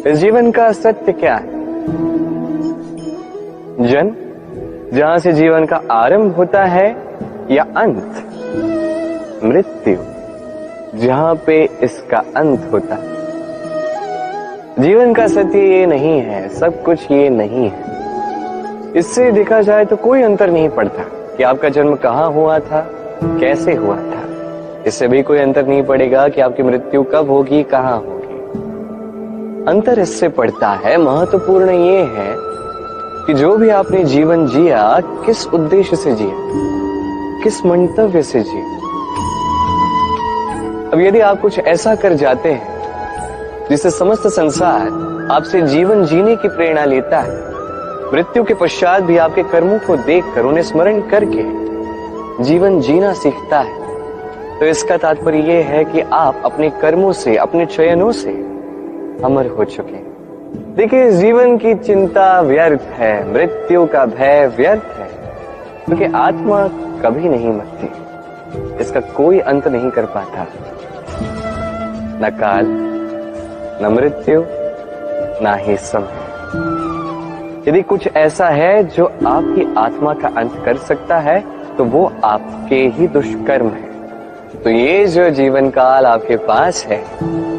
इस जीवन का सत्य क्या है? जन्म, जहां से जीवन का आरंभ होता है, या अंत? मृत्यु, जहां पे इसका अंत होता है। जीवन का सत्य ये नहीं है, सब कुछ ये नहीं है। इससे देखा जाए तो कोई अंतर नहीं पड़ता कि आपका जन्म कहाँ हुआ था, कैसे हुआ था। इससे भी कोई अंतर नहीं पड़ेगा कि आपकी मृत्यु कब होगी, कहाँ होगी। अंतर इससे पड़ता है, महत्वपूर्ण ये है कि जो भी आपने जीवन जिया, किस उद्देश्य से जिया, किस मंतव्य से जिया। अब यदि आप कुछ ऐसा कर जाते हैं जिससे समस्त संसार आपसे जीवन जीने की प्रेरणा लेता है, मृत्यु के पश्चात भी आपके कर्मों को देखकर उन्हें स्मरण करके जीवन जीना सीखता है, तो इसका तात्पर्य यह है कि आप अपने कर्मों से, अपने चयनों से अमर हो चुके हैं। देखिए, जीवन की चिंता व्यर्थ है, मृत्यु का भय व्यर्थ है, क्योंकि आत्मा कभी नहीं मरती, इसका कोई अंत नहीं कर पाता। न काल, न मृत्यु, ना ही समय। यदि कुछ ऐसा है जो आपकी आत्मा का अंत कर सकता है, तो वो आपके ही दुष्कर्म है। तो ये जो जीवन काल आपके पास है,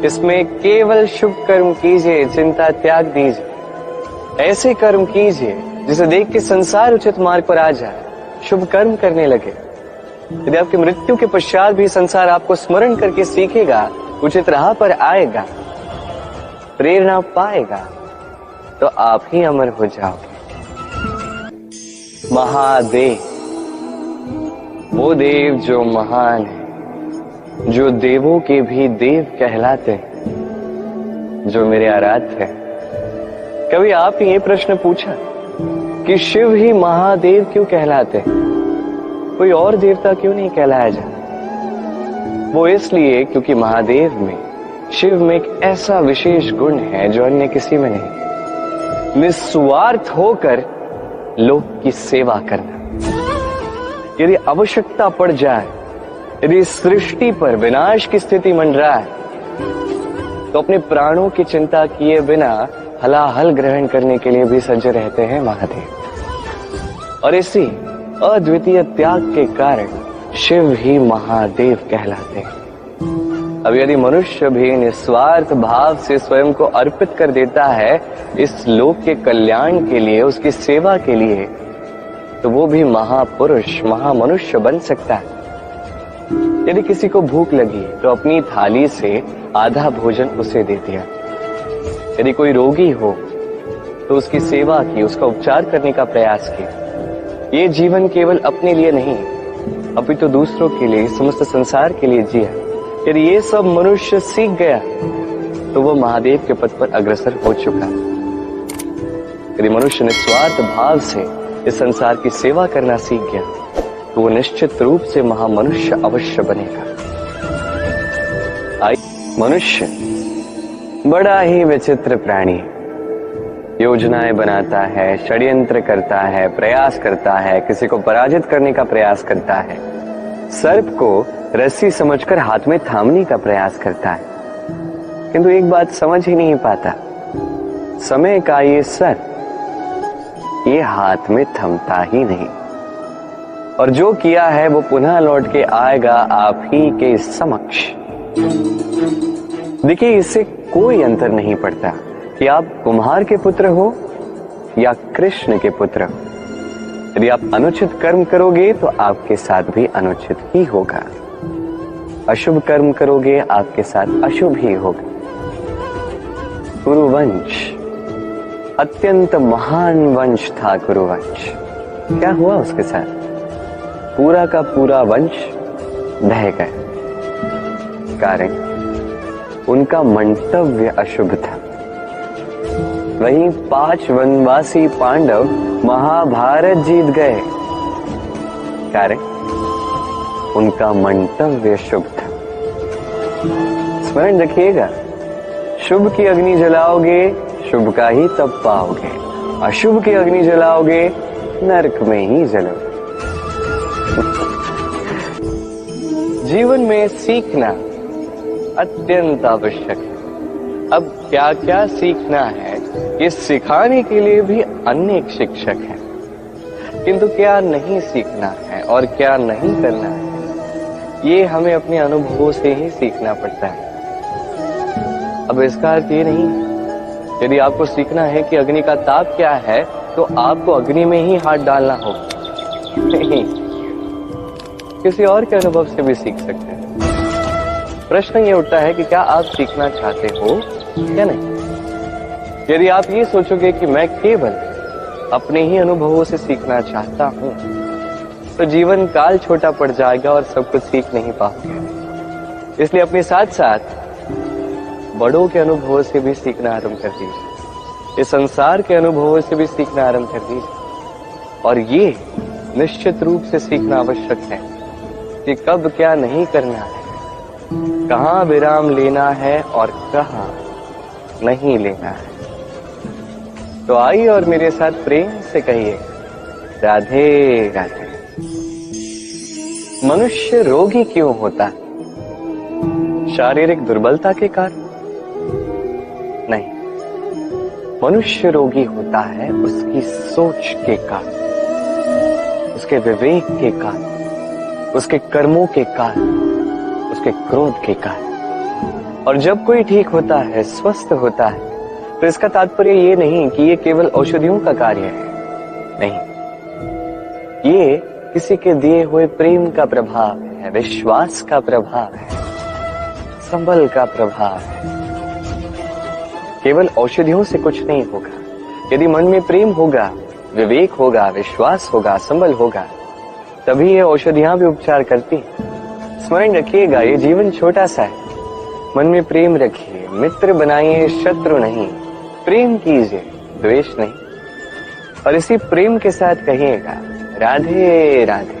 इसमें केवल शुभ कर्म कीजिए, चिंता त्याग दीजिए। ऐसे कर्म कीजिए जिसे देख के संसार उचित मार्ग पर आ जाए, शुभ कर्म करने लगे। यदि आपकी मृत्यु के पश्चात भी संसार आपको स्मरण करके सीखेगा, उचित राह पर आएगा, प्रेरणा पाएगा, तो आप ही अमर हो जाओगे। महादेव, वो देव जो महान है, जो देवों के भी देव कहलाते हैं, जो मेरे आराध्य है। कभी आपने ये प्रश्न पूछा कि शिव ही महादेव क्यों कहलाते हैं, कोई और देवता क्यों नहीं कहलाया जाता? वो इसलिए क्योंकि महादेव में, शिव में एक ऐसा विशेष गुण है जो अन्य किसी में नहीं। निस्वार्थ होकर लोक की सेवा करना। यदि आवश्यकता पड़ जाए, यदि सृष्टि पर विनाश की स्थिति मंडरा है, तो अपने प्राणों की चिंता किए बिना हलाहल ग्रहण करने के लिए भी सज्ज रहते हैं महादेव। और इसी अद्वितीय त्याग के कारण शिव ही महादेव कहलाते हैं। अब यदि मनुष्य भी निस्वार्थ भाव से स्वयं को अर्पित कर देता है इस लोक के कल्याण के लिए, उसकी सेवा के लिए, तो वो भी महापुरुष, महामनुष्य बन सकता है। यदि किसी को भूख लगी तो अपनी थाली से आधा भोजन उसे दे दिया। यदि कोई रोगी हो तो उसकी सेवा की, उसका उपचार करने का प्रयास किया। ये जीवन केवल अपने लिए नहीं, अपितु दूसरों के लिए, समस्त संसार के लिए जिया। यदि ये सब मनुष्य सीख गया तो वो महादेव के पद पर अग्रसर हो चुका। यदि मनुष्य निस्वार्थ भाव से इस संसार की सेवा करना सीख गया, तो वो निश्चित रूप से महामनुष्य अवश्य बनेगा। मनुष्य बड़ा ही विचित्र प्राणी है। योजनाएं बनाता है, षड्यंत्र करता है, प्रयास करता है, किसी को पराजित करने का प्रयास करता है, सर्प को रस्सी समझकर हाथ में थामने का प्रयास करता है। किंतु एक बात समझ ही नहीं पाता, समय का ये सर्प ये हाथ में थमता ही नहीं, और जो किया है वो पुनः लौट के आएगा आप ही के समक्ष। देखिए, इससे कोई अंतर नहीं पड़ता कि आप कुम्हार के पुत्र हो या कृष्ण के पुत्र हो। यदि आप अनुचित कर्म करोगे तो आपके साथ भी अनुचित ही होगा, अशुभ कर्म करोगे आपके साथ अशुभ ही होगा। कुरुवंश अत्यंत महान वंश था। कुरुवंश क्या हुआ उसके साथ? पूरा का पूरा वंश ढह गया। कारण उनका मंतव्य अशुभ था। वहीं 5 वनवासी पांडव महाभारत जीत गए, कारण उनका मंतव्य शुभ था। स्मरण रखिएगा, शुभ की अग्नि जलाओगे शुभ का ही तप पाओगे, अशुभ की अग्नि जलाओगे नरक में ही जलोगे। जीवन में सीखना अत्यंत आवश्यक है। अब क्या क्या सीखना है, ये सिखाने के लिए भी अनेक शिक्षक हैं। किंतु क्या नहीं सीखना है और क्या नहीं करना है, ये हमें अपने अनुभवों से ही सीखना पड़ता है। अब इसका अर्थ ये नहीं, यदि आपको सीखना है कि अग्नि का ताप क्या है, तो आपको अग्नि में ही हाथ डालना होगा। नहीं, किसी और के अनुभव से भी सीख सकते हैं। प्रश्न ये उठता है कि क्या आप सीखना चाहते हो या नहीं। यदि आप ये सोचोगे कि मैं केवल अपने ही अनुभवों से सीखना चाहता हूं, तो जीवन काल छोटा पड़ जाएगा और सब कुछ सीख नहीं पाओगे। इसलिए अपने साथ साथ बड़ों के अनुभवों से भी सीखना आरंभ कर दीजिए, इस संसार के अनुभवों से भी सीखना आरंभ कर दीजिए। और ये निश्चित रूप से सीखना आवश्यक है कि कब क्या नहीं करना है, कहाँ विराम लेना है और कहाँ नहीं लेना है। तो आइए और मेरे साथ प्रेम से कहिए, राधे राधे। मनुष्य रोगी क्यों होता है? शारीरिक दुर्बलता के कारण नहीं, मनुष्य रोगी होता है उसकी सोच के कारण, उसके विवेक के कारण, उसके कर्मों के कारण, उसके क्रोध के कारण। और जब कोई ठीक होता है, स्वस्थ होता है, तो इसका तात्पर्य ये नहीं कि ये केवल औषधियों का कार्य है। नहीं, ये किसी के दिए हुए प्रेम का प्रभाव है, विश्वास का प्रभाव है, संबल का प्रभाव है। केवल औषधियों से कुछ नहीं होगा। यदि मन में प्रेम होगा, विवेक होगा, विश्वास होगा, संबल होगा, तभी ये औषधियां भी उपचार करती हैं। स्मरण रखिएगा, ये जीवन छोटा सा है। मन में प्रेम रखिए, मित्र बनाइए, शत्रु नहीं। प्रेम कीजिए, द्वेष नहीं। और इसी प्रेम के साथ कहिएगा, राधे राधे।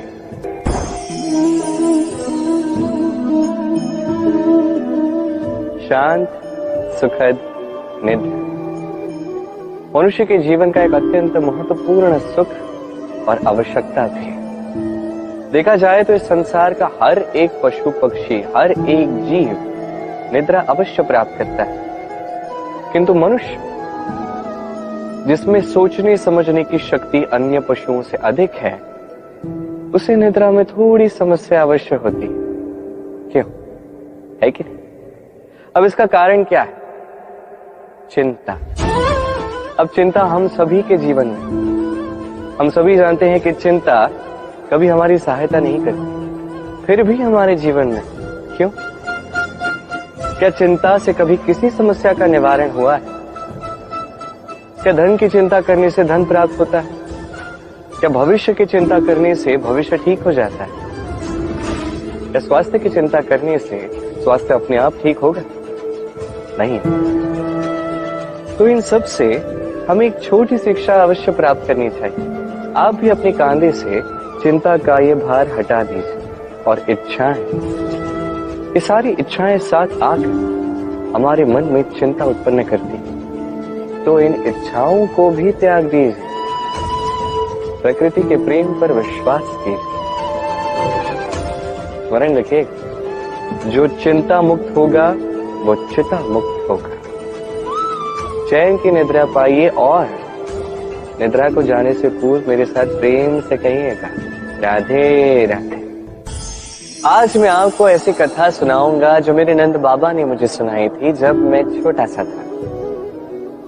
शांत, सुखद निद्रा मनुष्य के जीवन का एक अत्यंत महत्वपूर्ण सुख और आवश्यकता भी है। देखा जाए तो इस संसार का हर एक पशु पक्षी, हर एक जीव निद्रा अवश्य प्राप्त करता है। किंतु मनुष्य, जिसमें सोचने समझने की शक्ति अन्य पशुओं से अधिक है, उसे निद्रा में थोड़ी समस्या अवश्य होती है। क्यों है कि नहीं? अब इसका कारण क्या है? चिंता। अब चिंता हम सभी के जीवन में, हम सभी जानते हैं कि चिंता कभी हमारी सहायता नहीं करती, फिर भी हमारे जीवन में क्यों? क्या चिंता से कभी किसी समस्या का निवारण हुआ है? क्या धन की चिंता करने से धन प्राप्त होता है? क्या भविष्य की चिंता करने से भविष्य ठीक हो जाता है? क्या स्वास्थ्य की चिंता करने से स्वास्थ्य अपने आप ठीक होगा? नहीं। तो इन सब से हमें एक छोटी शिक्षा अवश्य प्राप्त करनी चाहिए। आप भी अपने कांधे से चिंता का ये भार हटा दीजिए और इच्छाएं, ये सारी इच्छाएं साथ आकर हमारे मन में चिंता उत्पन्न करती है। तो इन इच्छाओं को भी त्याग दीजिए, प्रकृति के प्रेम पर विश्वास कीजिए। स्मरण रखिए, जो चिंता मुक्त होगा वो चिता मुक्त होगा। चैन की निद्रा पाइए और निद्रा को जाने से पूर्व मेरे साथ प्रेम से कहिएगा, राधे राधे। आज मैं आपको ऐसी कथा सुनाऊंगा जो मेरे नंद बाबा ने मुझे सुनाई थी जब मैं छोटा सा था।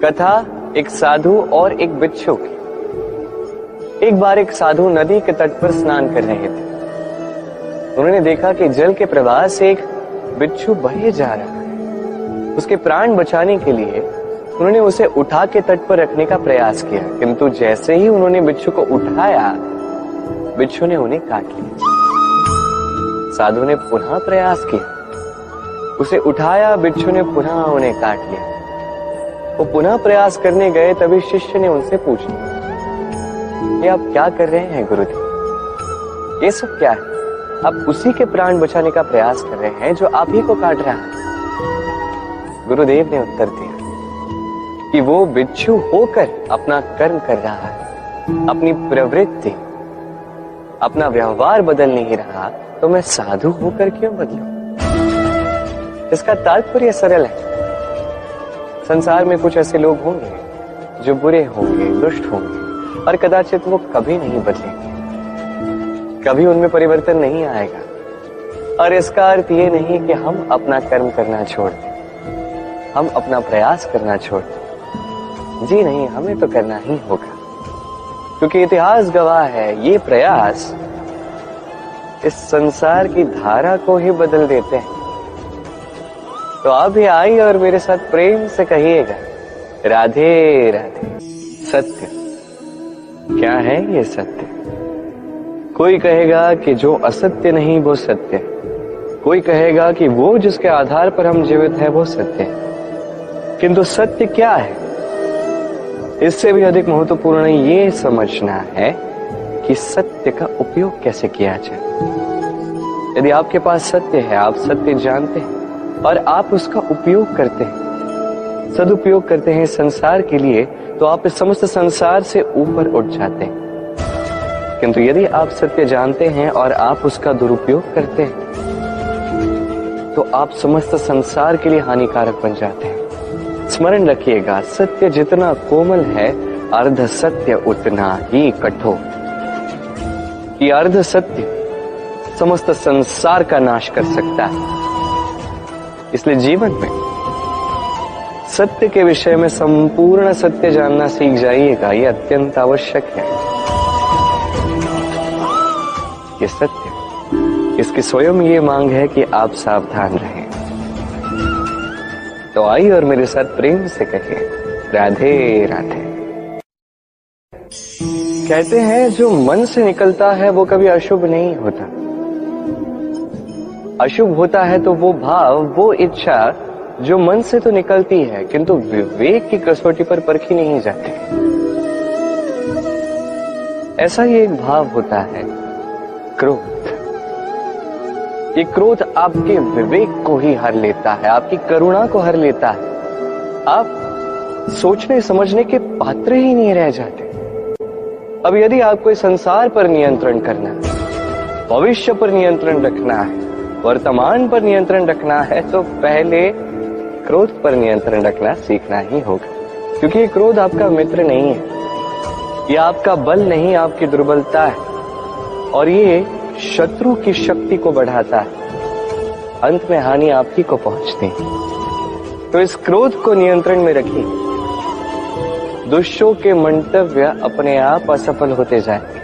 कथा एक साधु और एक बिच्छू की। एक बार एक साधु नदी के तट पर स्नान कर रहे थे। उन्होंने देखा कि जल के प्रवाह से एक बिच्छू बहे जा रहा है। उसके प्राण बचाने के लिए उन्होंने उसे उठा के तट पर रखने का प्रयास किया, किंतु जैसे ही उन्होंने बिच्छू को उठाया, बिच्छू ने उन्हें काट लिया। साधु ने पुनः प्रयास किया, उसे उठाया, बिच्छू ने पुनः उन्हें काट लिया। वो पुनः प्रयास करने गए, तभी शिष्य ने उनसे पूछा, ये आप क्या कर रहे हैं गुरुदेव? ये सब क्या है? आप उसी के प्राण बचाने का प्रयास कर रहे हैं जो आप ही को काट रहा है। गुरुदेव ने उत्तर दिया कि वो बिच्छू होकर अपना कर्म कर रहा है, अपनी प्रवृत्ति, अपना व्यवहार बदल नहीं रहा, तो मैं साधु होकर क्यों बदलूं? इसका तात्पर्य सरल है। संसार में कुछ ऐसे लोग होंगे जो बुरे होंगे, दुष्ट होंगे और कदाचित वो कभी नहीं बदलेंगे, कभी उनमें परिवर्तन नहीं आएगा। और इसका अर्थ ये नहीं कि हम अपना कर्म करना छोड़ दें, हम अपना प्रयास करना छोड़ दें। जी नहीं, हमें तो करना ही होगा, क्योंकि इतिहास गवाह है ये प्रयास इस संसार की धारा को ही बदल देते हैं। तो आप भी आइए और मेरे साथ प्रेम से कहिएगा, राधे राधे। सत्य क्या है ये सत्य? कोई कहेगा कि जो असत्य नहीं वो सत्य, कोई कहेगा कि वो जिसके आधार पर हम जीवित हैं वो सत्य है। किंतु सत्य क्या है? इससे भी अधिक महत्वपूर्ण ये समझना है कि सत्य का उपयोग कैसे किया जाए। यदि आपके पास सत्य है, आप सत्य जानते हैं और आप उसका उपयोग करते हैं, सदुपयोग करते हैं संसार के लिए, तो आप इस समस्त संसार से ऊपर उठ जाते हैं। किंतु यदि आप सत्य जानते हैं और आप उसका दुरुपयोग करते हैं, तो आप समस्त संसार के लिए हानिकारक बन जाते हैं। स्मरण रखिएगा, सत्य जितना कोमल है, अर्ध सत्य उतना ही कठोर। ये अर्ध सत्य समस्त संसार का नाश कर सकता है। इसलिए जीवन में सत्य के विषय में संपूर्ण सत्य जानना सीख जाइएगा, यह अत्यंत आवश्यक है। ये सत्य, इसकी स्वयं ये मांग है कि आप सावधान रहें। तो आइए और मेरे साथ प्रेम से कहिए, राधे राधे। कहते हैं जो मन से निकलता है वो कभी अशुभ नहीं होता। अशुभ होता है तो वो भाव, वो इच्छा जो मन से तो निकलती है किंतु विवेक की कसौटी पर परखी नहीं जाती। ऐसा ही एक भाव होता है क्रोध। ये क्रोध आपके विवेक को ही हर लेता है, आपकी करुणा को हर लेता है। आप सोचने समझने के पात्र ही नहीं रह जाते। अब यदि आपको इस संसार पर नियंत्रण करना है, भविष्य पर नियंत्रण रखना है, वर्तमान पर नियंत्रण रखना है, तो पहले क्रोध पर नियंत्रण रखना सीखना ही होगा। क्योंकि ये क्रोध आपका मित्र नहीं है, ये आपका बल नहीं, आपकी दुर्बलता है, और ये शत्रु की शक्ति को बढ़ाता है। अंत में हानि आप ही को पहुंचती है। तो इस क्रोध को नियंत्रण में रखिए। दुष्टों के मंतव्य अपने आप असफल होते जाएंगे।